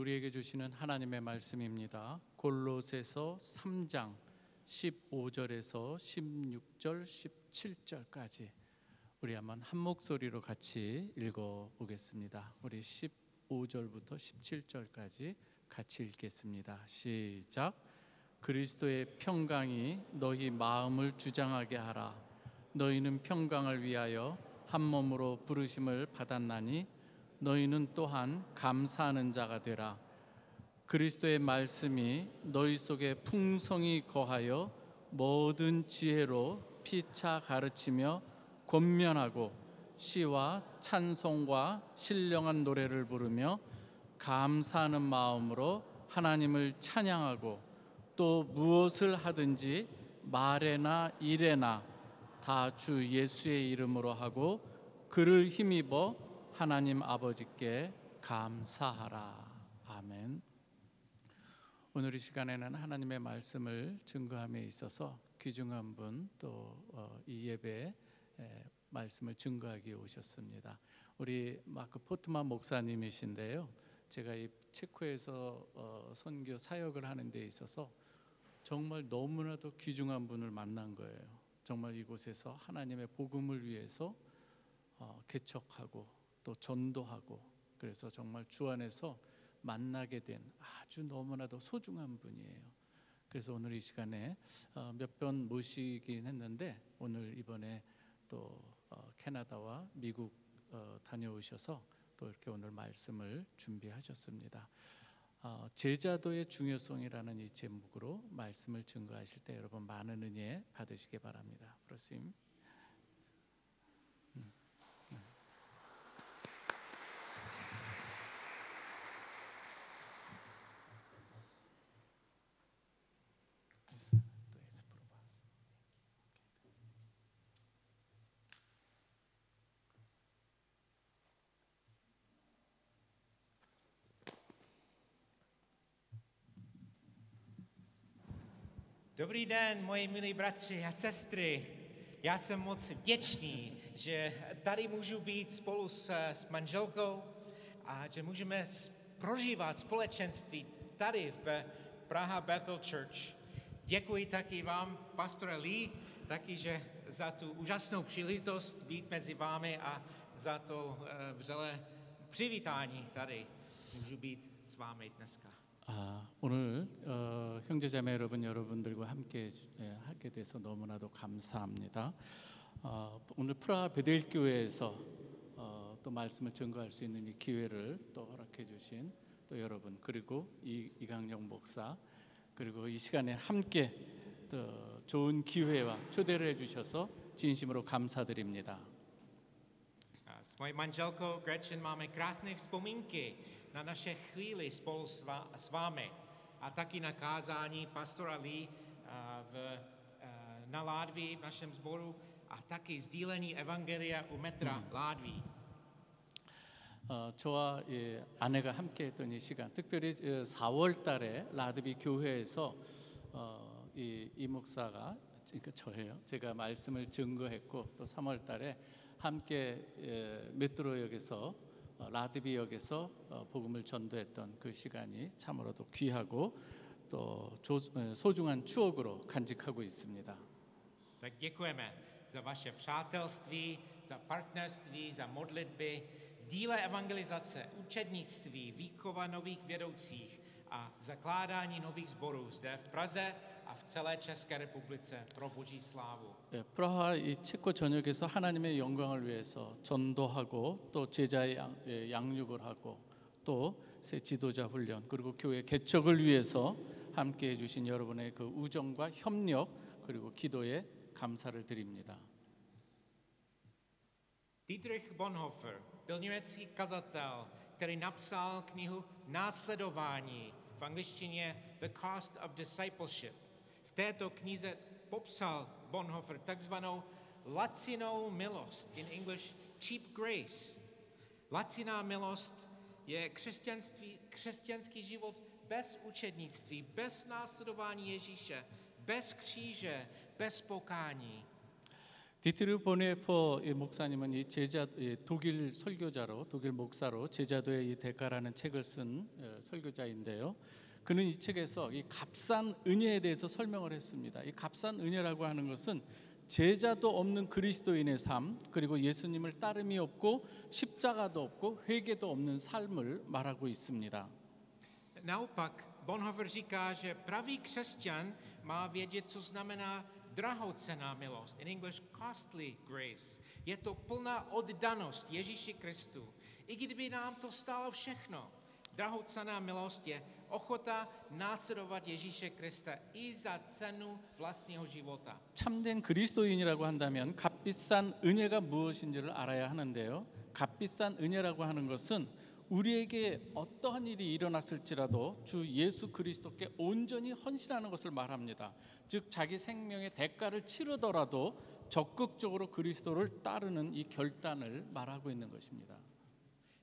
우리에게 주시는 하나님의 말씀입니다. 골로새서 3장 15절에서 16절, 17절까지 우리 한번 한 목소리로 같이 읽어보겠습니다. 우리 15절부터 17절까지 같이 읽겠습니다. 시작. 그리스도의 평강이 너희 마음을 주장하게 하라. 너희는 평강을 위하여 한 몸으로 부르심을 받았나니 너희는 또한 감사하는 자가 되라. 그리스도의 말씀이 너희 속에 풍성히 거하여 모든 지혜로 피차 가르치며 권면하고 시와 찬송과 신령한 노래를 부르며 감사하는 마음으로 하나님을 찬양하고 또 무엇을 하든지 말에나 일에나 다 주 예수의 이름으로 하고 그를 힘입어 하나님 아버지께 감사하라. 아멘. 오늘 이 시간에는 하나님의 말씀을 증거함에 있어서 귀중한 분 또 이 예배에 말씀을 증거하기 오셨습니다. 우리 마크 포트만 목사님이신데요. 제가 이 체코에서 선교 사역을 하는 데 있어서 정말 너무나도 귀중한 분을 만난 거예요. 정말 이곳에서 하나님의 복음을 위해서 개척하고 또 전도하고 그래서 정말 주 안에서 만나게 된 아주 너무나도 소중한 분이에요. 그래서 오늘 이 시간에 몇 번 모시긴 했는데 오늘 이번에 또 캐나다와 미국 다녀오셔서 또 이렇게 오늘 말씀을 준비하셨습니다. 제자도의 중요성이라는 이 제목으로 말씀을 증거하실 때 여러분 많은 은혜 받으시기 바랍니다. 그렇습니다. Dobrý den, moji milí bratři a sestry. Já jsem moc vděčný, že tady můžu být spolu s manželkou a že můžeme prožívat společenství tady v Praha Bethel Church. Děkuji taky vám, pastore Lee, taky, že za tu úžasnou příležitost být mezi vámi a za to vřelé přivítání tady. Můžu být s vámi dneska. 오늘 형제자매 여러분들과 함께 하게 돼서 너무나도 감사합니다. 오늘 프라하 베델 교회에서 또 말씀을 증거할 수 있는 이 기회를 또 허락해 주신 또 여러분 그리고 이강영 목사 그리고 이 시간에 함께 또 좋은 기회와 초대를 해 주셔서 진심으로 감사드립니다. S mojí manželkou Gretchen máme krásné vzpomínky na naše chvíli spolu s vámi a taky na kázání pastora Lee na Ládví v našem sboru a taky sdílení evangelia u metra Ládví. 저와 아내가 함께했던 이 시간, 특별히 4월 달에 라드비 교회에서 이 목사가 그러니까 저예요. 제가 말씀을 증거했고 또 3월 달에 함께 메트로역에서 라드비역에서 복음을 전도했던 그 시간이 참으로도 귀하고 또 소중한 추억으로 간직하고 있습니다. Tak děkujeme za vaše přátelství, za partnerství, za modlitby, v díle evangelizace, učednictví, výchova nových vědoucích a zakládání nových sborů zde v Praze a v celé České republice pro Boží slávu. 프라하 이 체코 전역에서 하나님의 영광을 위해서 전도하고 또 제자의 양육을 하고 또 새 지도자 훈련 그리고 교회 개척을 위해서 함께 해주신 여러분의 그 우정과 협력 그리고 기도에 감사를 드립니다. Dietrich Bonhoeffer byl německý kazatel, který napsal knihu Následování, v angličtině The Cost of Discipleship. V této knize popsal Bonhoeffer takzvanou lacinou milost, in English cheap grace. Laciná milost je křesťanský život bez učednictví, bez následování Ježíše, bez kříže, bez pokání. 디트리 보네퍼 목사님은 이 독일 설교자로, 독일 목사로 제자도의 이 대가라는 책을 쓴 설교자인데요. 그는 이 책에서 이 값싼 은혜에 대해서 설명을 했습니다. 이 값싼 은혜라고 하는 것은 제자도 없는 그리스도인의 삶, 그리고 예수님을 따름이 없고 십자가도 없고 회개도 없는 삶을 말하고 있습니다. Naopak, Bonhoeffer říká, že pravý křesťan má vědět, co znamená drahocenná milost. In English, costly grace. Je to plná oddanost Ježíši Kristu. I kdyby nám to stálo všechno. Drahocenná milost je ochota následovat Ježíše Krista i za cenu vlastního života. 참된 그리스도인이라고 한다면 값비싼 은혜가 무엇인지를 알아야 하는데요. 값비싼 은혜라고 하는 것은 우리에게 어떠한 일이 일어났을지라도 주 예수 그리스도께 온전히 헌신하는 것을 말합니다. 즉 자기 생명의 대가를 치르더라도 적극적으로 그리스도를 따르는 이 결단을 말하고 있는 것입니다.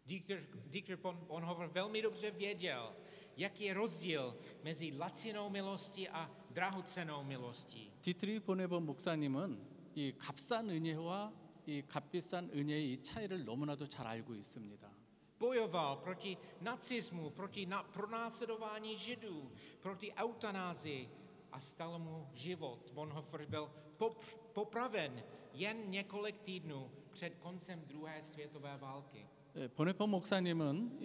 Dietrich Bonhoeffer velmi dobře věděl, jaký je rozdíl mezi lacinou milostí a drahocennou milostí. 디트리 보네버 목사님은 이 값싼 은혜와 이 값비싼 은혜의 이 차이를 너무나도 잘 알고 있습니다. Bojoval proti nacismu, proti pronásledování Židů, proti eutanázii a stal mu život. Bonhoeffer byl popraven jen několik týdnů před koncem druhé světové války. 보네퍼 목사님은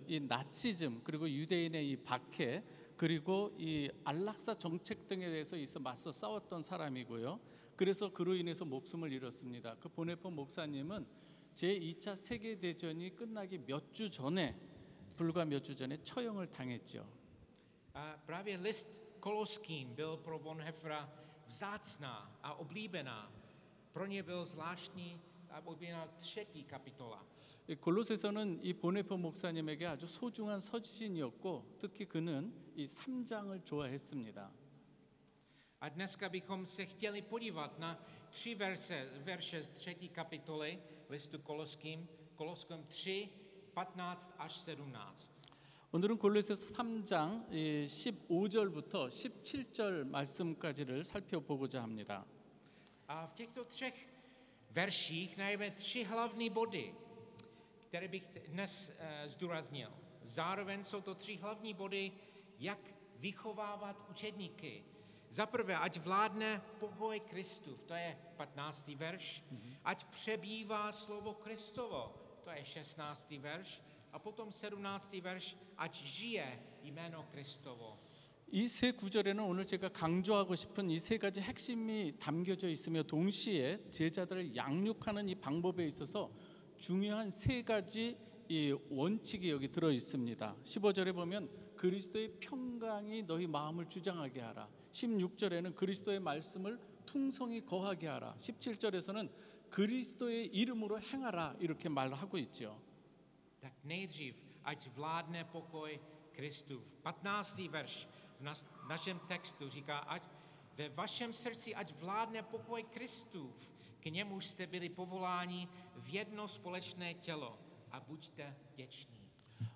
이 나치즘 그리고 유대인의 이 박해 그리고 이 안락사 정책 등에 대해서 맞서 싸웠던 사람이고요. 그래서 그로 인해서 목숨을 잃었습니다. 그 보네퍼 목사님은 제2차 세계 대전이 끝나기 불과 몇 주 전에 처형을 당했죠. Právě list Koloským byl pro Bonhoeffera vzácná a oblíbená. Pro ně byl zvláštní a oblíbená 3. kapitola. 골로새서는 이 보네퍼 목사님에게 아주 소중한 서신이었고 특히 그는 이 3장을 좋아했습니다. A dneska bychom se chtěli podívat na 3 verše z 3. kapitoly listu Koloským 3, 15 až 17. 오늘은 골로새서 3장 15절부터 17절 말씀까지를 살펴보고자 합니다. A v těchto 3 verších najdeme 3 hlavní body, které bych dnes zdůraznil. Zároveň jsou to 3 hlavní body, jak vychovávat učedníky. Za prvé, ať vládne pokoj Kristův, to je 15. verš, ať přebývá slovo Kristovo, to je 16. verš, a potom 17. verš, ať žije jméno Kristovo. 이 세 구절에는 오늘 제가 강조하고 싶은 이 세 가지 핵심이 담겨져 있으며 동시에 제자들을 양육하는 이 방법에 있어서 중요한 세 가지 이 원칙이 여기 들어 있습니다. 15절에 보면 그리스도의 평강이 너희 마음을 주장하게 하라. 16절에는 그리스도의 말씀을 풍성히 거하게 하라. 17절에서는 그리스도의 이름으로 행하라. 이렇게 말하고 있죠. Tak nejdřív, ať vládne pokoj Kristův. 15. verš v našem textu říká, ať ve vašem srdci ať vládne pokoj Kristův. K němu jste byli povoláni v jedno společné tělo a buďte vděční.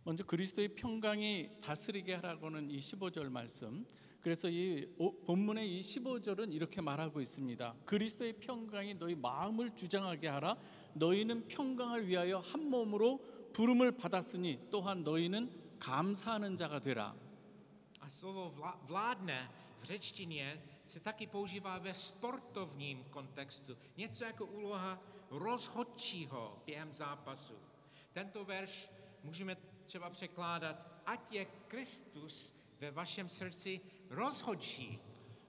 먼저 그리스도의 평강이 다스리게 하라고는 이 15절 말씀. 그래서 이 본문의 이 15절은 이렇게 말하고 있습니다. 그리스도의 평강이 너희 마음을 주장하게 하라. 너희는 평강을 위하여 한 몸으로 부름을 받았으니 또한 너희는 감사하는 자가 되라. A slovo vládne v řečtině se taky používá ve sportovním kontextu. Něco jako úloha rozhodčího během zápasu. Tento verš můžeme třeba překládat, ať je Kristus ve vašem srdci rozhodčí.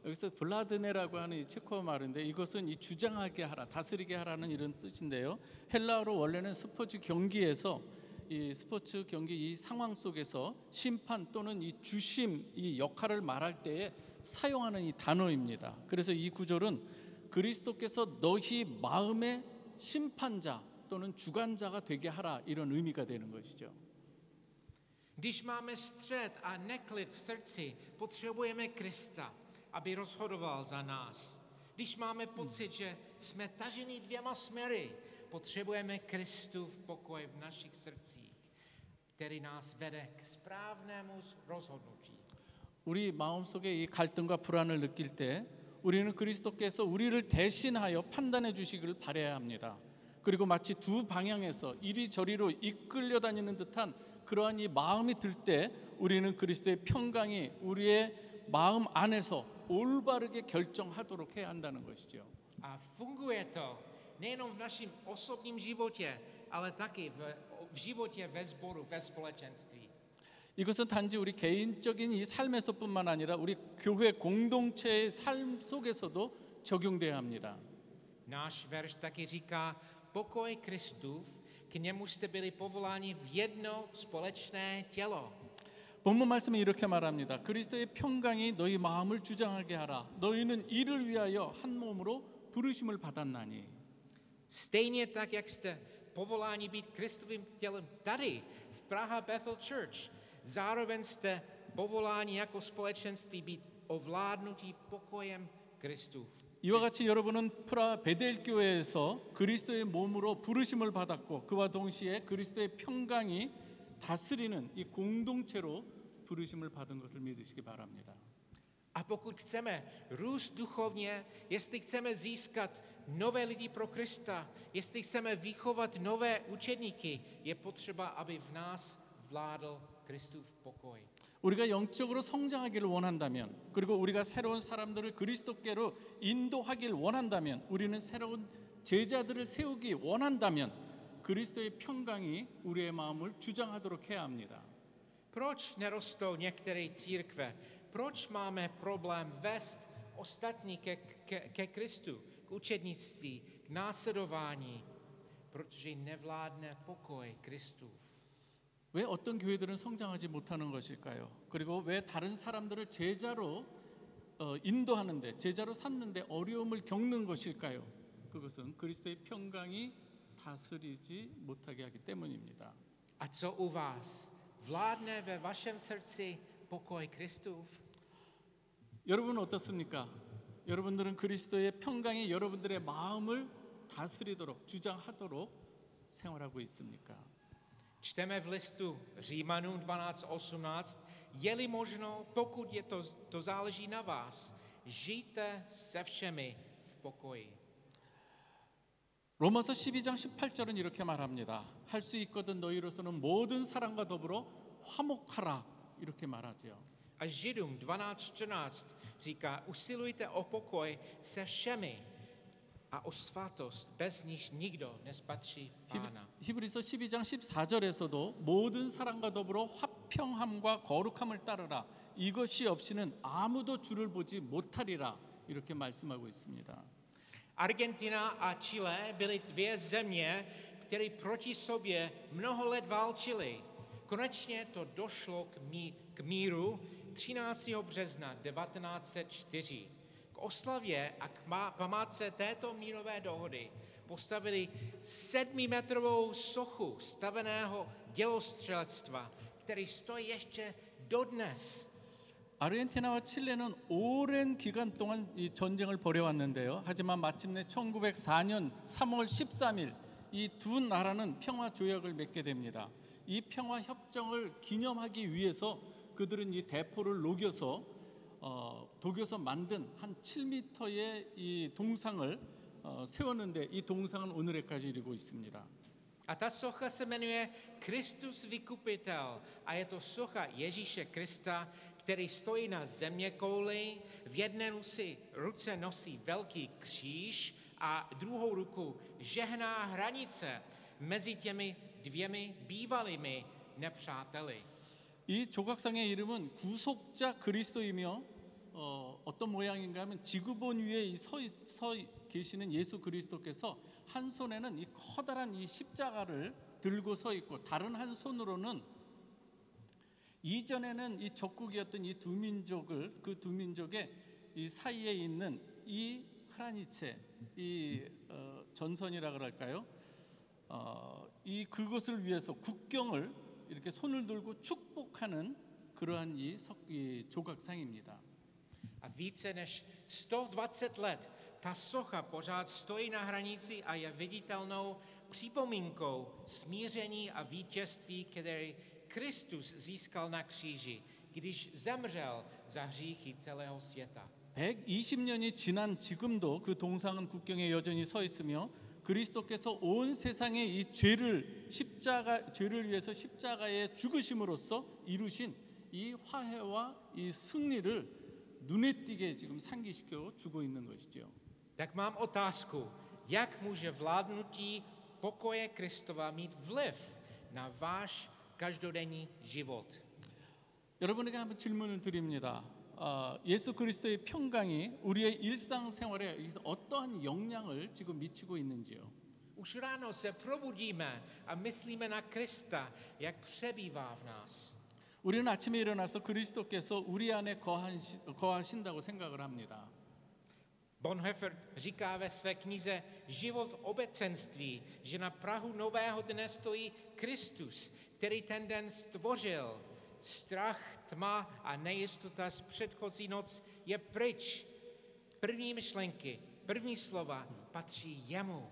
여기서 블라드네라고 하는 이 체코어 말인데 이것은 이 주장하게 하라, 다스리게 하라는 이런 뜻인데요. 헬라어로 원래는 스포츠 경기에서 이 스포츠 경기 이 상황 속에서 심판 또는 이 주심 이 역할을 말할 때에 사용하는 이 단어입니다. 그래서 이 구절은 그리스도께서 너희 마음의 심판자 또는 주관자가 되게 하라 이런 의미가 되는 것이죠. Když máme střet a neklid v srdci, potřebujeme Krista, aby rozhodoval za nás. Když máme pocit, že jsme taženi 2 směry, potřebujeme Kristův pokoj v našich srdcích, který nás vede k správnému rozhodnutí. 우리 마음속에 이 갈등과 불안을 느낄 때 우리는 그리스도께서 우리를 대신하여 판단해 주시기를 바라야 합니다. 그리고 마치 두 방향에서 이리저리로 이끌려 다니는 듯한 그러한 이 마음이 들 때 우리는 그리스도의 평강이 우리의 마음 안에서 올바르게 결정하도록 해야 한다는 것이죠. A funguje to nejenom v našem osobním životě, ale taky v životě ve sboru, ve společenství. 이것은 단지 우리 개인적인 이 삶에서뿐만 아니라 우리 교회 공동체의 삶 속에서도 적용돼야 합니다. Náš verš taky říká, pokoj Kristův, k němu jste byli povoláni v jedno společné tělo. 본문 말씀은 이렇게 말합니다. 그리스도의 평강이 너희 마음을 주장하게 하라. 너희는 이를 위하여 한 몸으로 부르심을 받았나니. Stejně tak, jak jste povoláni být Kristovým tělem tady, v Praha Bethel Church, zároveň jste povoláni jako společenství být ovládnutí pokojem Kristův. 이와 같이 여러분은 프라 베델 교회에서 그리스도의 몸으로 부르심을 받았고 그와 동시에 그리스도의 평강이 다스리는 이 공동체로 부르심을 받은 것을 믿으시기 바랍니다. A pokud chceme růst duchovně, jestli chceme získat nové lidi pro Krista, jestli chceme vychovat nové učedníky, je potřeba, aby v nás vládl Kristův pokoj. 우리가 영적으로 성장하기를 원한다면 그리고 우리가 새로운 사람들을 그리스도께로 인도하길 원한다면 우리는 새로운 제자들을 세우기 원한다면 그리스도의 평강이 우리의 마음을 주장하도록 해야 합니다. Proč nerostou některé církve? Proč máme problém vést ostatní ke Kristu, k učednictví, k následování? Protože nevládne pokoj Kristův. 왜 어떤 교회들은 성장하지 못하는 것일까요? 그리고 왜 다른 사람들을 제자로 인도하는데 제자로 삼는데 어려움을 겪는 것일까요? 그것은 그리스도의 평강이 다스리지 못하게 하기 때문입니다. A co u vás? Vládne ve vašem srdci pokoj Kristův? 여러분은 어떻습니까? 여러분들은 그리스도의 평강이 여러분들의 마음을 다스리도록 주장하도록 생활하고 있습니까? Čteme v listu Římanům 12:18, je-li možno, pokud to záleží na vás, žijte se všemi v pokoji. 로마서 12장 18절은 이렇게 말합니다. 할 수 있거든 너희로서는 모든 사람과 더불어 화목하라 이렇게 말하죠. A Židům 12:14 říká, usilujte o pokoj se všemi a o svatost, bez níž nikdo nespatří Pána. 히브리서 12장 14절에서도 모든 사람과 더불어 화평함과 거룩함을 따르라. 이것이 없이는 아무도 주를 보지 못하리라. 이렇게 말씀하고 있습니다. Argentina a Chile byly dvě země, které proti sobě mnoho let válčily. Konečně to došlo k míru 13. března 1904. K oslavě a k památce této mírové dohody postavili 7metrovou sochu staveného dělostřelectva, který stojí ještě dodnes. 아르헨티나와 칠레는 오랜 기간 동안 이 전쟁을 벌여왔는데요. 하지만 마침내 1904년 3월 13일 이 두 나라는 평화 조약을 맺게 됩니다. 이 평화 협정을 기념하기 위해서 그들은 이 대포를 녹여서 독여서 만든 한 7m의 이 동상을 세웠는데 이 동상은 오늘에까지 이르고 있습니다. A ta socha se jmenuje Kristus Vykupitel a je to socha Ježíše Krista, který stojí na zeměkouli, v jedné ruce nosí velký kříž a druhou ruku žehná hranice mezi těmi dvěmi bývalými nepřáteli. 이 조각상의 이름은 구속자 그리스도이며 어떤 모양인가 하면 지구본 위에 서 계시는 예수 그리스도께서 한 손에는 이 커다란 이 십자가를 들고 서 있고 다른 한 손으로는 이전에는 이 적국이었던 이 두 민족을 그 두 민족의 이 사이에 있는 이 하나니체 이 전선이라 그럴까요? 이 그것을 위해서 국경을 이렇게 손을 들고 축복하는 그러한 이 조각상입니다. A více než 120 let ta socha pořád stojí na hranici a je viditelnou připomínkou smíření a vítězství, které Kristus získal na kříži, když zemřel za hříchy celého světa. 120년이 지난 지금도 그 동상은 국경에 여전히 서 있으며 그리스도께서 온 세상의 이 죄를 위해서 십자가에 죽으심으로써 이루신 이 화해와 이 승리를 눈에 띄게 지금 상기시켜 주고 있는 것이죠. Tak mám otázku, jak může vládnutí pokoje Kristova mít vliv na váš každodenní život? 여러분에게 한번 질문을 드립니다. 예수 그리스도의 평강이 우리의 일상생활에 어떠한 영향을 지금 미치고 있는지요? Už ráno se probudíme a myslíme na Krista, jak přebývá v nás. 우리는 아침에 일어나서 그리스도께서 우리 안에 거하신다고 생각을 합니다. Bonhoeffer říká ve své knize Život v obecenství, že na prahu nového dne stojí Kristus, který ten den stvořil. Strach, tma a nejistota z předchozí noc je pryč. První myšlenky, první slova patří jemu.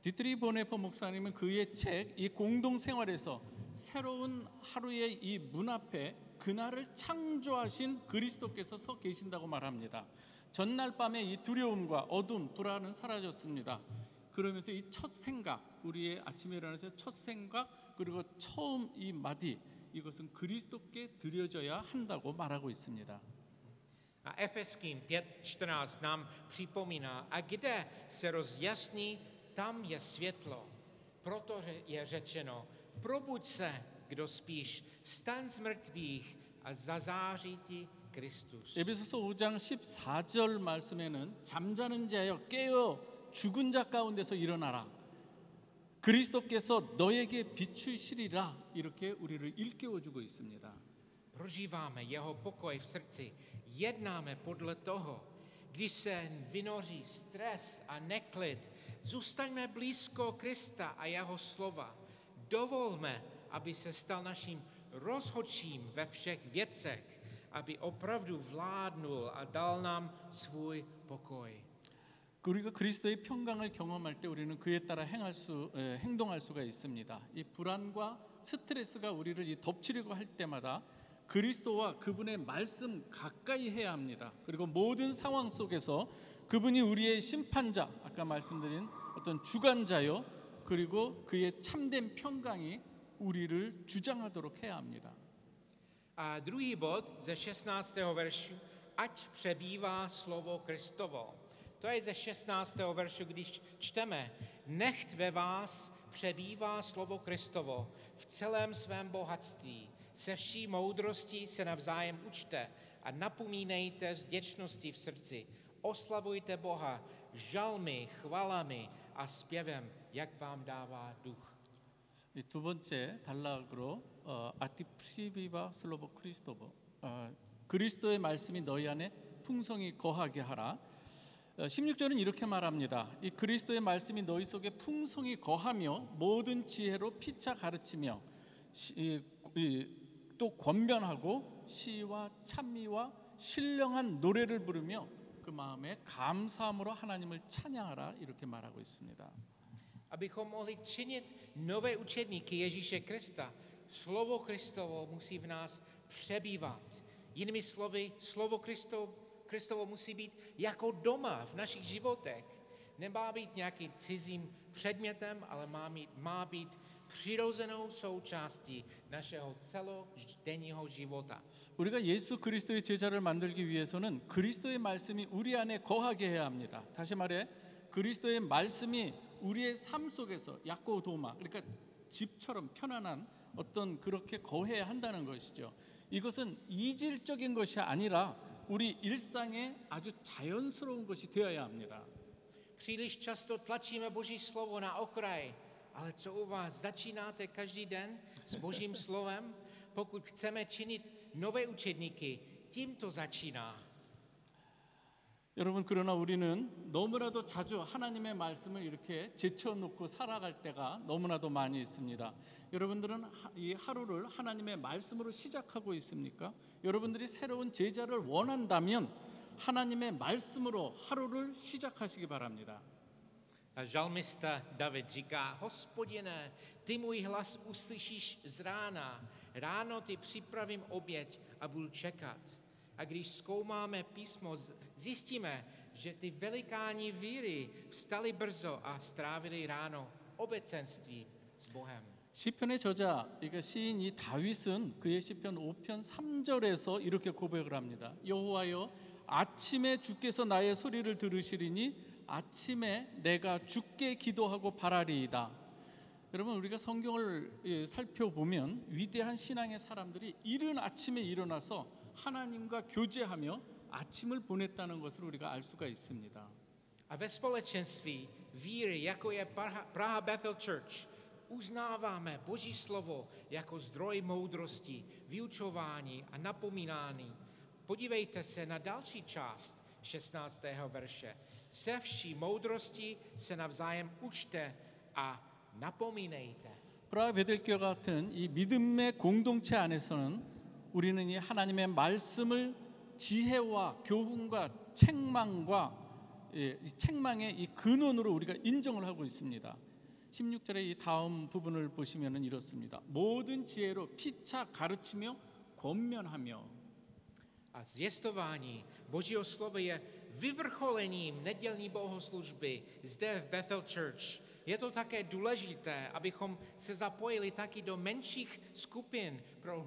디트리 보네퍼 목사님은 그의 책 이 공동생활에서 새로운 하루의 이 문 앞에 그날을 창조하신 그리스도께서 서 계신다고 말합니다. 전날 밤에 이 두려움과 어둠, 불안은 사라졌습니다. 그러면서 이 첫 생각, 우리의 아침에 일어나서 첫 생각 그리고 처음 이 마디 이것은 그리스도께 드려져야 한다고 말하고 있습니다. A Efeským 5:14 nám připomíná, a kde se rozjasní, tam je světlo. Proto je řečeno, probuď se, kdo spíš, vstaň z mrtvých a zazáří ti Kristus. 에베소서 5장 14절 말씀에는 잠자는 자여 깨어 죽은 자 가운데서 일어나라. 그리스도께서 너에게 비추시리라. 이렇게 우리를 일깨워주고 있습니다. Prožíváme jeho pokoj v srdci, jednáme podle toho. Když se vynoří stres a neklid, zůstaňme blízko Krista a jeho slova. Dovolme, aby se stal naším rozhodčím ve všech věcech, aby opravdu vládnul a dal nám svůj pokoj. 우리가 그리스도의 평강을 경험할 때 우리는 그에 따라 행동할 수가 있습니다. 이 불안과 스트레스가 우리를 덮치려고 할 때마다 그리스도와 그분의 말씀 가까이 해야 합니다. 그리고 모든 상황 속에서 그분이 우리의 심판자, 아까 말씀드린 어떤 주관자요, 그리고 그의 참된 평강이 우리를 주장하도록 해야 합니다. A druhý bod ze 16. veršu, ať přebývá slovo Kristovo. To je ze 16. veršu, když čteme, nechť ve vás přebývá slovo Kristovo v celém svém bohatství. Se vší moudrostí se navzájem učte a napomínejte z vděčnosti v srdci. Oslavujte Boha žalmy, chvalami a zpěvem, jak vám dává duch. 두 번째 단락으로 아티프시비바 슬로보 크리스토보 그리스도의 말씀이 너희 안에 풍성히 거하게 하라. 16절은 이렇게 말합니다. 이 그리스도의 말씀이 너희 속에 풍성히 거하며 모든 지혜로 피차 가르치며 또 권변하고 시와 찬미와 신령한 노래를 부르며 그 마음에 감사함으로 하나님을 찬양하라 이렇게 말하고 있습니다. Abychom mohli činit nové učedníky Ježíše Krista, slovo Kristovo musí v nás přebývat. Jinými slovy, slovo Kristovo musí být jako doma v našich životech. Nemá být nějakým cizím předmětem, ale má být přirozenou součástí našeho celodenního života. 우리가 예수 그리스도의 제자를 만들기 위해서는 그리스도의 말씀이 우리 안에 거하게 해야 합니다. 다시 말해 그리스도의 말씀이 우리의 삶 속에서 약고 도마, 그러니까 집처럼 편안한 어떤 그렇게 거해야 한다는 것이죠. 이것은 이질적인 것이 아니라 우리 일상에 아주 자연스러운 것이 되어야 합니다. Příliš často tlačíme Boží slovo na okraj, ale co u vás, začínáte každý den s Božím slovem? Pokud chceme činit nové učedníky, tím to začíná. 여러분 그러나 우리는 너무나도 자주 하나님의 말씀을 이렇게 제쳐놓고 살아갈 때가 너무나도 많이 있습니다. 여러분들은 이 하루를 하나님의 말씀으로 시작하고 있습니까? 여러분들이 새로운 제자를 원한다면 하나님의 말씀으로 하루를 시작하시기 바랍니다. A žalmista David říká, Hospodine, ty můj hlas uslyšíš z rána, ráno ty připravím oběť a budu čekat. A když zkoumáme písmo, zjistíme, že ty velikáni víry vstali brzo a strávili ráno obecenství s Bohem. 시편의 저자, 그러니까 시인 이 다윗은 그의 시편 5편 3절에서 이렇게 고백을 합니다. 여호와여, 아침에 주께서 나의 소리를 들으시리니 아침에 내가 주께 기도하고 바라리이다. 여러분, 우리가 성경을 살펴보면 위대한 신앙의 사람들이 이른 아침에 일어나서 하나님과 교제하며 아침을 보냈다는 것을 우리가 알 수가 있습니다. A ve společenství víry, jako je Praha Bethel Church, uznáváme Boží slovo jako zdroj moudrosti, vyučování a napomínání. Podívejte se na další část 16. verše. Se vší moudrosti se navzájem učte a napomínejte. 프라하 베델교회 같은 이 믿음의 공동체 안에서는 우리는 이 하나님의 말씀을 지혜와 교훈과 책망의 이 근원으로 우리가 인정을 하고 있습니다. 16절의 이 다음 부분을 보시면은 이렇습니다. 모든 지혜로 피차 가르치며 권면하며. A zvěstování Božího slova je vyvrcholením nedělní bohoslužby zde v Bethel Church. Je to také důležité, abychom se zapojili taky do menších skupin pro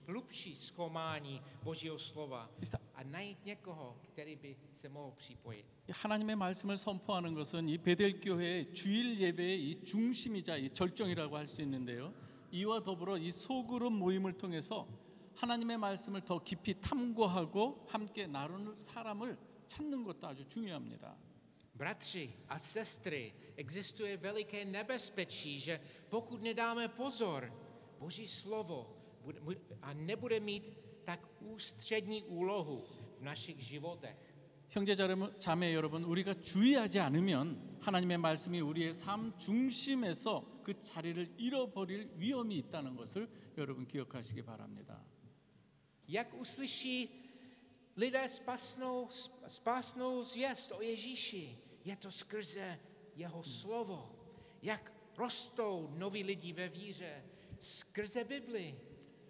hlubší zkoumání Božího slova a najít někoho, který by se mohl připojit. 하나님의 말씀을 선포하는 것은 이 베델교회의 주일 예배의 이 중심이자 이 절정이라고 할 수 있는데요. 이와 더불어 이 소그룹 모임을 통해서 하나님의 말씀을 더 깊이 탐구하고 함께 나누는 사람을 찾는 것도 아주 중요합니다. Bratři a sestry, existuje veliké nebezpečí, že pokud nedáme pozor, Boží slovo a nebude mít tak ústřední úlohu v našich životech. 형제 자매 여러분, 우리가 주의하지 않으면 하나님의 말씀이 우리의 삶 중심에서 그 자리를 잃어버릴 위험이 있다는 것을 여러분 기억하시기 바랍니다. Jak uslyší lidé spásnou zvěst o Ježíši, je to skrze jeho slovo. Jak rostou noví lidi ve víře? Skrze Bibli.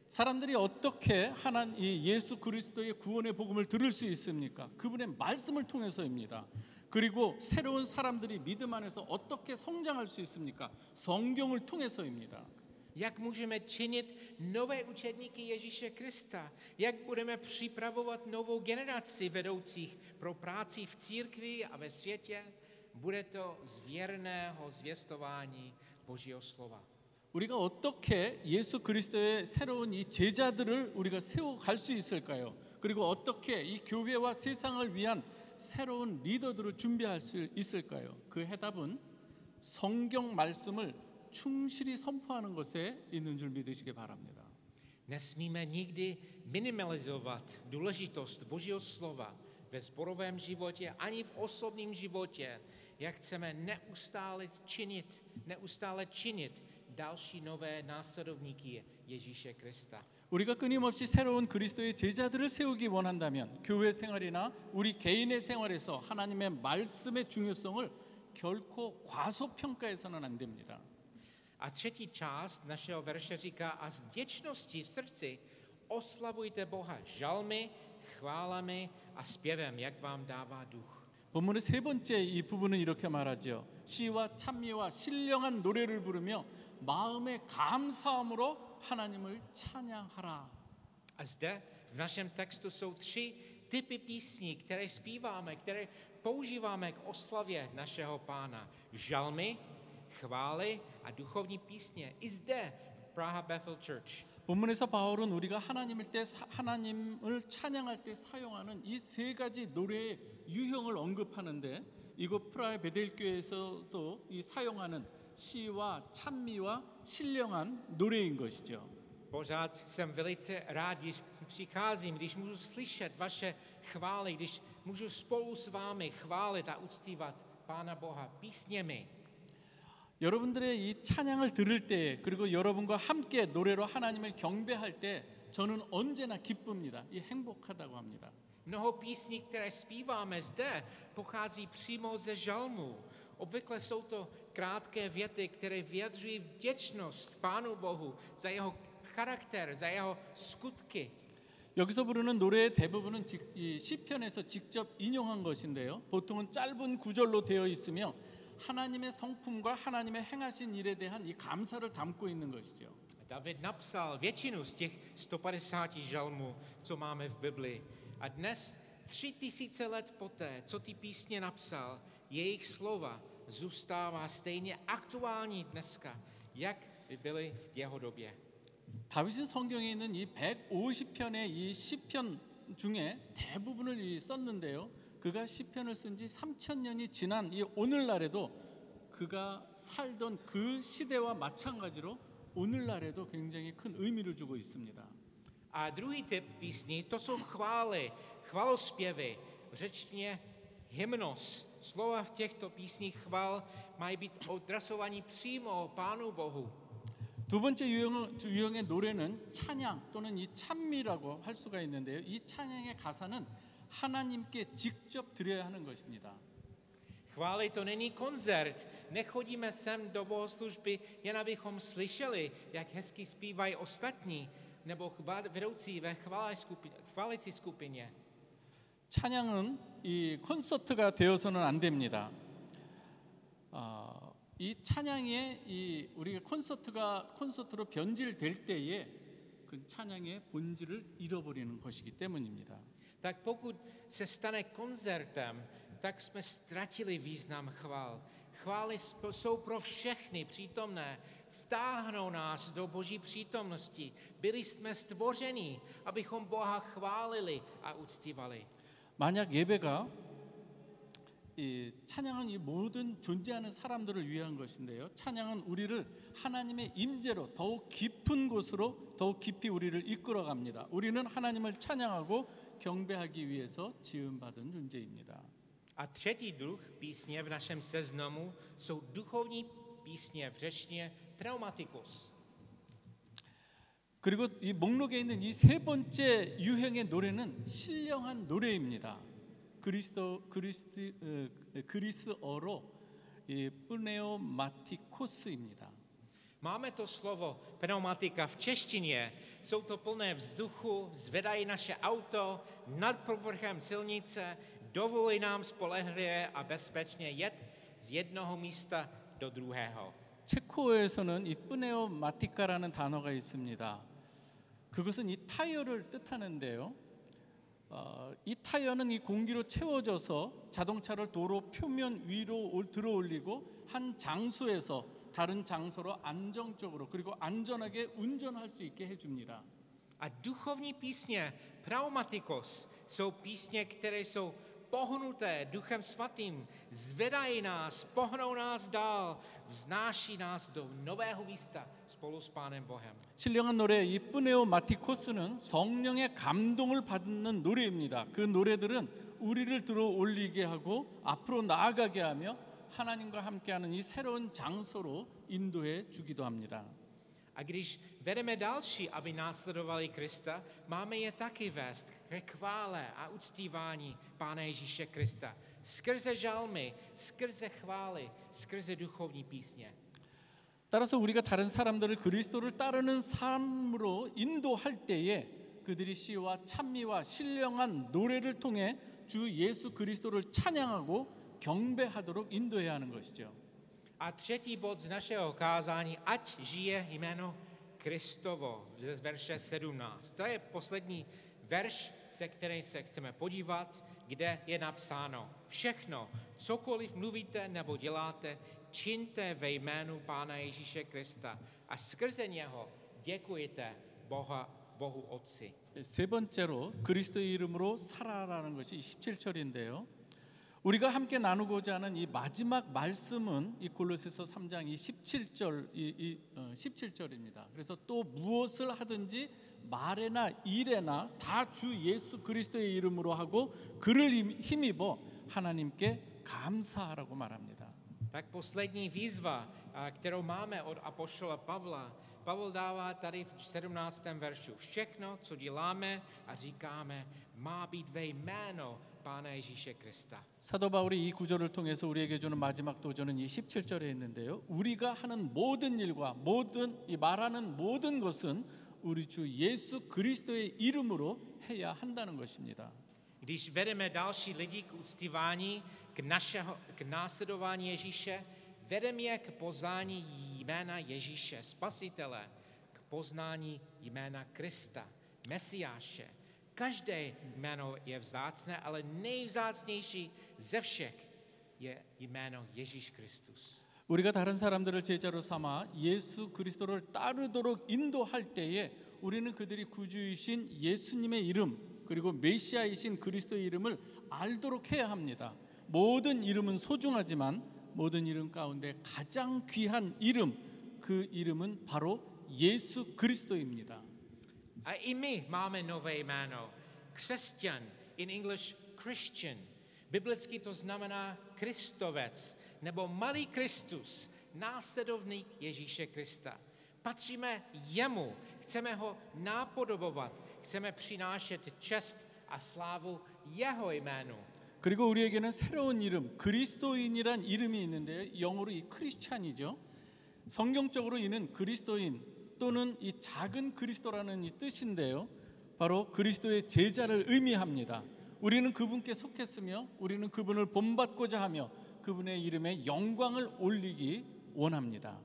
사람들이 어떻게 예수 그리스도의 구원의 복음을 들을 수 있습니까? 그분의 말씀을 통해서입니다. 그리고 새로운 사람들이 믿음 안에서 어떻게 성장할 수 있습니까? 성경을 통해서입니다. Jak můžeme činit nové učedníky Ježíše Krista? Jak budeme připravovat novou generaci vedoucích pro práci v církvi a ve světě? Bude to z věrného zvěstování Božího slova. 우리가 어떻게 예수 그리스도의 새로운 이 제자들을 우리가 세워갈 수 있을까요? 그리고 어떻게 이 교회와 세상을 위한 새로운 리더들을 준비할 수 있을까요? 그 해답은 성경 말씀을 충실히 선포하는 것에 있는 줄 믿으시기 바랍니다. Nesmíme nikdy minimalizovat důležitost Božího slova ve sborovém životě ani v osobním životě, jak chceme neustále činit další nové následovníky Ježíše Krista. 우리가 끊임없이 새로운 그리스도의 제자들을 세우기 원한다면 교회 생활이나 우리 개인의 생활에서 하나님의 말씀의 중요성을 결코 과소평가해서는 안 됩니다. A třetí část našeho verše říká: a s vděčností v srdci oslavujte Boha žalmy, chválami a zpěvem, jak vám dává duch. 본문의 세 번째 이 부분은 이렇게 말하죠. 시와 찬미와 신령한 노래를 부르며 마음의 감사함으로 하나님을 찬양하라. A zde v našem textu jsou tři typy písní, které zpíváme, které používáme k oslavě našeho Pána. Žalmy, chvály a duchovní písně. I zde Praha Bethel Church. 본문에서 바울은 우리가 하나님을 찬양할 때 사용하는 이 세 가지 노래의 유형을 언급하는데 이곳 프라하 베델교회에서도 이 사용하는 시와 찬미와 신령한 노래인 것이죠. Pořád jsem velice rád, když přicházím, když můžu slyšet vaše chvály, když můžu spolu s vámi chválit a uctívat Pána Boha písněmi. 여러분들의 이 찬양을 들을 때 그리고 여러분과 함께 노래로 하나님을 경배할 때 저는 언제나 기쁩니다. 이 행복하다고 합니다. Mnoho písní, které zpíváme zde, pochází přímo ze žalmu. Obvykle jsou to krátké věty, které vyjadřují vděčnost Pánu Bohu za jeho charakter, za jeho skutky. 여기서 부르는 노래의 대부분은 이 시편에서 직접 인용한 것인데요. 보통은 짧은 구절로 되어 있으며 하나님의 성품과 하나님의 행하신 일에 대한 이 감사를 담고 있는 것이죠. David napsal většinu z těch 150 žalmů, co máme v Bibli. A dnes, 3000 let poté, co ty písně napsal, jejich slova zůstává stejně aktuální dneska, jak by byly v jeho době. 다윗은 성경에 있는 이 150편의 이 시편 중에 대부분을 썼는데요. 그가 시편을 쓴 지 3000년이 지난 이 오늘날에도 그가 살던 그 시대와 마찬가지로 오늘날에도 굉장히 큰 의미를 주고 있습니다. A druhý typ písní, to jsou chvály, chvalospěvy, řečně hymnos. Slova v těchto písních chval mají být adresovaní přímo Pánu Bohu. 두 번째 유형의 노래는 찬양 또는 이 찬미라고 할 수가 있는데요. 이 찬양의 가사는 하나님께 직접 드려야 하는 것입니다. Chvály to není koncert, nechodíme sem do bohoslužby, jen abychom slyšeli, jak hezky zpívají ostatní, nebo vedoucí ve chválicí skupině. 찬양은 이 콘서트가 되어서는 안 됩니다. 이 찬양에 이 우리가 콘서트로 변질될 때에 그 찬양의 본질을 잃어버리는 것이기 때문입니다. Tak pokud se stane koncertem, tak jsme ztratili význam chvál. Chvály jsou pro všechny přítomné, vtáhnou nás do Boží přítomnosti. Byli jsme stvoření, abychom Boha chválili a uctívali. 만약 예배가 이 찬양은 이 모든 존재하는 사람들을 위한 것인데요. 찬양은 우리를 하나님의 임재로 더욱 깊은 곳으로 더욱 깊이 우리를 이끌어갑니다. 우리는 하나님을 찬양하고 경배하기 위해서 지음받은 존재입니다. A třetí druh písně v našem seznamu jsou duchovní písně v řečtině pneumatikos. 그리고 이 목록에 있는 이 세 번째 유형의 노래는 신령한 노래입니다. 그리스어로 이 pneumatikos입니다. Máme to slovo pneumatika v češtině. Jsou to plné vzduchu, zvedají naše auto nad povrchem silnice, dovolí nám spolehlivě a bezpečně jet z jednoho místa do druhého. 체코에서는 이 pneumatika라는 단어가 있습니다. 그것은 이 타이어를 뜻하는데요. 이 타이어는 이 공기로 채워져서 자동차를 도로 표면 위로 들어 올리고 한 장소에서 다른 장소로 안정적으로 그리고 안전하게 운전할 수 있게 해줍니다. A duchovní písně pneumatikos jsou písně, které jsou pohnuté Duchem Svatým, zvedají nás, pohnou nás dál, vznáší nás do nového místa spolu s Pánem Bohem. 신령한 노래 이 pneumatikos는 성령의 감동을 받는 노래입니다. 그 노래들은 우리를 들어 올리게 하고 앞으로 나아가게 하며 하나님과 함께하는 이 새로운 장소로 인도해 주기도 합니다. A když vedeme další, aby následovali Krista, máme je taky vést ke chvále a uctívání Pána Ježíše Krista. Skrze žalmy, skrze chvály, skrze duchovní písně. 따라서 우리가 다른 사람들을 그리스도를 따르는 삶으로 인도할 때에 그들이 시와 찬미와 신령한 노래를 통해 주 예수 그리스도를 찬양하고 경배하도록 인도해야 하는 것이죠. A třetí bod z našeho kázání, ať žije jméno Kristovo, z verše 17. To je poslední verš, se kterým se chceme podívat, kde je napsáno: všechno, cokoliv mluvíte nebo děláte, čiňte ve jménu Pána Ježíše Krista a skrze něho děkujte Bohu Otci. 세 번째로 그리스도의 이름으로 살아라는 것이 17절인데요. 우리가 함께 나누고자 하는 이 마지막 말씀은 이 골로새서 3장 이 17절입니다. 그래서 또 무엇을 하든지 말에나 일에나 다 주 예수 그리스도의 이름으로 하고 그를 힘입어 하나님께 감사하라고 말합니다. Tak poslední výzva, kterou máme od apoštola Pavla. Pavel dává tady v 17. veršu: všechno, co děláme a říkáme, má být ve jméno Pána Ježíše Krista. 사도 바울이 이 구절을 통해서 우리에게 주는 마지막 도전은 이 17절에 있는데요. 우리가 하는 모든 일과 이 말하는 모든 것은 우리 주 예수 그리스도의 이름으로 해야 한다는 것입니다. Když vedeme další lidi k uctívání, k následování Ježíše, vedeme je k poznání jména Ježíše, Spasitele, k poznání jména Krista, Mesiáše. Každé jméno je vzácné, ale nejvzácnější ze všech je jméno Ježíš Kristus. 우리가 다른 사람들을 제자로 삼아 예수 그리스도를 따르도록 인도할 때에 우리는 그들이 구주이신 예수님의 이름 그리고 메시아이신 그리스도의 이름을 알도록 해야 합니다. 모든 이름은 소중하지만 모든 이름 가운데 가장 귀한 이름, 그 이름은 바로 예수 그리스도입니다. A i my máme nové jméno. Křesťan, in English Christian. Biblicky to znamená Kristovec, nebo malý Kristus, následovník Ježíše Krista. Patříme jemu, chceme ho nápodobovat, chceme přinášet čest a slávu jeho jménu. 그리고 우리에게는 새로운 이름, 그리스도인이란 이름이 있는데 영어로 이 크리스찬이죠. 성경적으로 이는 그리스도인 또는 이 작은 그리스도라는 이 뜻인데요. 바로 그리스도의 제자를 의미합니다. 우리는 그분께 속했으며 우리는 그분을 본받고자 하며 그분의 이름에 영광을 올리기 원합니다.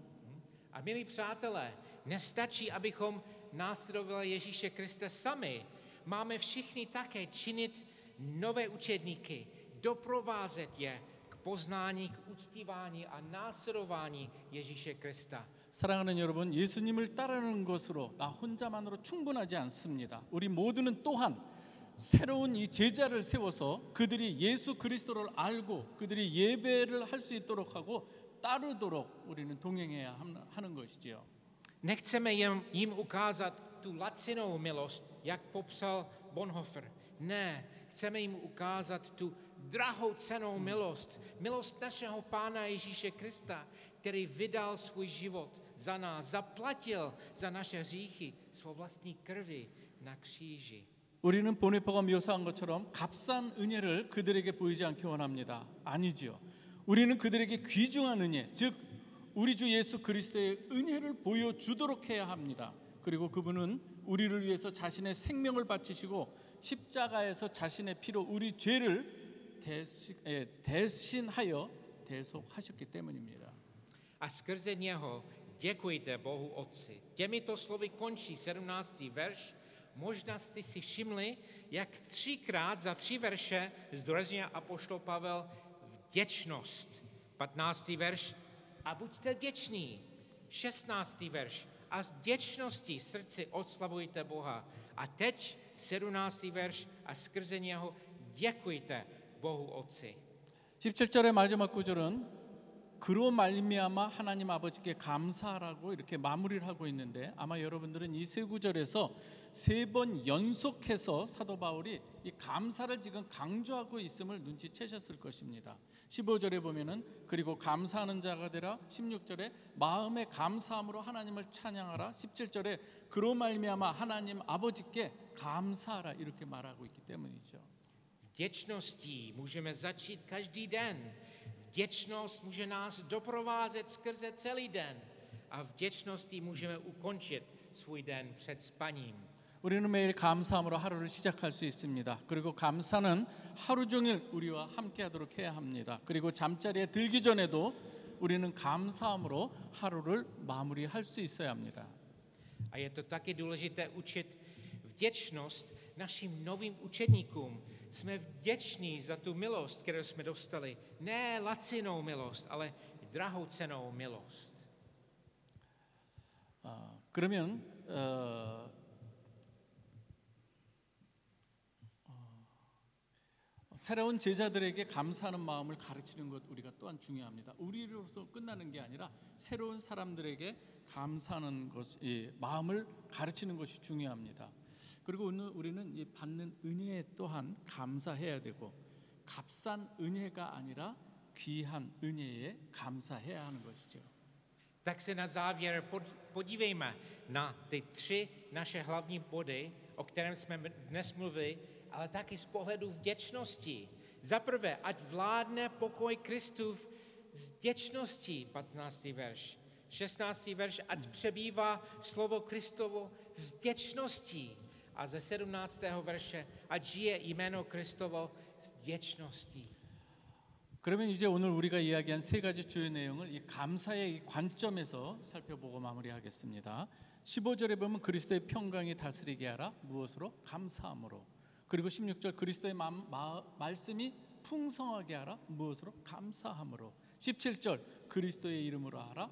A milí přátelé, nestačí, abychom následovali Ježíše Krista sami. Máme všichni také činit nové učedníky, doprovázet je k poznání, k uctívání a následování Ježíše Krista. 사랑하는 여러분, 예수님을 따르는 것으로 나 혼자만으로 충분하지 않습니다. 우리 모두는 또한 새로운 이 제자를 세워서 그들이 예수 그리스도를 알고 그들이 예배를 할 수 있도록 하고 따르도록 우리는 동행해야 하는 것이지요. Nechceme jim ukázat tu lacinou milost, jak popsal Bonhoeffer. Ne, chceme jim ukázat tu drahocennou milost, milost našeho Pána Ježíše Krista, který vydal svůj život za nás, zaplatil za naše hříchy svou vlastní krvi na kříži. 우리는 보네퍼가 묘사한 것처럼 값싼 은혜를 그들에게 보이지 않기 원합니다. 아니지요. 우리는 그들에게 귀중한 은혜, 즉 우리 주 예수 그리스도의 은혜를 보여주도록 해야 합니다. 그리고 그분은 우리를 위해서 자신의 생명을 바치시고 십자가에서 자신의 피로 우리 죄를 대신하여 대속하셨기 때문입니다. A skrze něho děkujte Bohu Otci. Těmito slovy končí 17. verš. Možná jste si všimli, jak 3krát za 3 verše zdůrazňuje apoštol Pavel vděčnost. 15. verš a buďte vděční. 16. verš a s vděčností v srdci odslavujte Boha. A teď 17. verš a skrze něho děkujte Bohu Otci. 17절의 마지막 구절은 그로 말미암아 하나님 아버지께 감사하라고 이렇게 마무리를 하고 있는데 아마 여러분들은 이 세 구절에서 3번 연속해서 사도 바울이 이 감사를 지금 강조하고 있음을 눈치채셨을 것입니다. 15절에 보면은 그리고 감사하는 자가 되라. 16절에 마음의 감사함으로 하나님을 찬양하라. 17절에 그로 말미암아 하나님 아버지께 감사하라 이렇게 말하고 있기 때문이죠. Vděčností můžeme začít každý den. Vděčnost může nás doprovázet skrze celý den. A vděčností můžeme ukončit svůj den před spaním. 우리는 매일 감사함으로 하루를 시작할 수 있습니다. 그리고 감사는 하루 종일 우리와 함께 하도록 해야 합니다. 그리고 잠자리에 들기 전에도 우리는 감사함으로 하루를 마무리할 수 있어야 합니다. A je to taky důležité učit vděčnost našim novým učedníkům. Jsme vděční za tu milost, kterou jsme dostali. Ne lacinou milost, ale drahocennou milost. 그러면 새로운 제자들에게 감사하는 마음을 가르치는 것 우리가 또한 중요합니다. 우리로서 끝나는 게 아니라 새로운 사람들에게 감사하는 것, 마음을 가르치는 것이 중요합니다. 그리고 오늘 우리는 이 받는 은혜에 또한 감사해야 되고 값싼 은혜가 아니라 귀한 은혜에 감사해야 하는 것이죠. Tak se na závěr podívejme na ty 3 naše hlavní body, o kterém jsme dnes mluvili, ale taky z pohledu vděčnosti. Za prvé, ať vládne pokoj Kristův s vděčností, 15. verš. 16. verš, ať přebývá slovo Kristovo s vděčností. A ze 17. verše, ať žije jméno Kristovo s vděčností. 그러면 이제 오늘 우리가 이야기한 세 가지 주요 내용을 이 감사의 이 관점에서 살펴보고 마무리하겠습니다. 15절에 보면 그리스도의 평강이 다스리게 하라. 무엇으로? 감사함으로. 그리고 16절 그리스도의 말씀이 풍성하게 하라. 무엇으로? 감사함으로. 17절 그리스도의 이름으로 하라.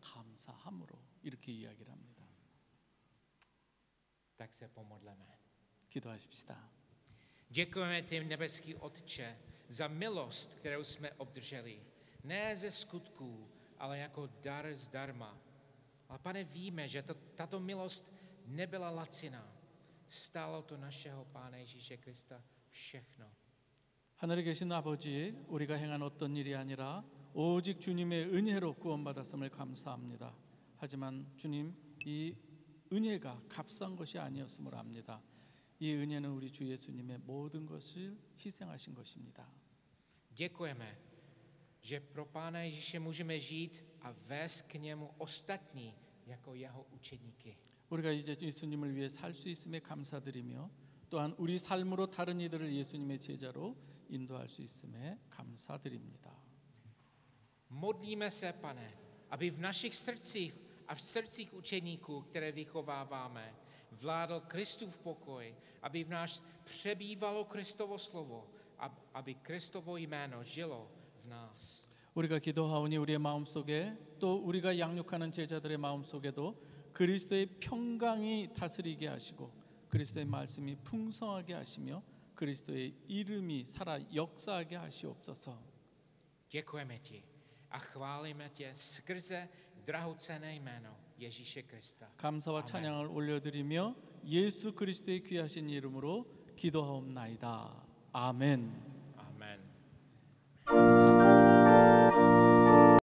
감사함으로. 이렇게 이야기를 합니다. Tak se pomodleme. 기도하십시다. Děkujeme ty, nebeský Otče, za milost, kterou jsme obdrželi. Ne ze skutků, ale jako dar zdarma. Ale Pane, víme, že tato milost nebyla laciná. Stálo to našeho Pána Ježíše Krista všechno. 하늘에 계신 아버지, 우리가 행한 어떤 일이 아니라 오직 주님의 은혜로 구원받았음을 감사합니다. 하지만 주님, 이 은혜가 값싼 것이 아니었음을 압니다. 이 은혜는 우리 주 예수님의 모든 것을 희생하신 것입니다. Děkujeme, že pro Pána Ježíše můžeme žít a vést k němu ostatní jako jeho učedníky. 우리가 이제 예수님을 위해 살 수 있음에 감사드리며 또한 우리 삶으로 다른 이들을 예수님의 제자로 인도할 수 있음에 감사드립니다. Modlíme se, Pane, aby v našich srdcích a v srdcích učeníků, které vychováváme, vládl Kristův pokoj, aby v nás přebývalo Kristovo slovo, aby Kristovo jméno žilo v nás. 우리가 기도하오니 우리의 마음속에 또 우리가 양육하는 제자들의 마음속에도 그리스도의 평강이 다스리게 하시고 그리스도의 말씀이 풍성하게 하시며 그리스도의 이름이 살아 역사하게 하시옵소서. Děkujeme ti a chválíme tě skrze drahocenné jméno Ježíše Krista. 감사와 아멘. 찬양을 올려드리며 예수 그리스도의 귀하신 이름으로 기도하옵나이다. 아멘.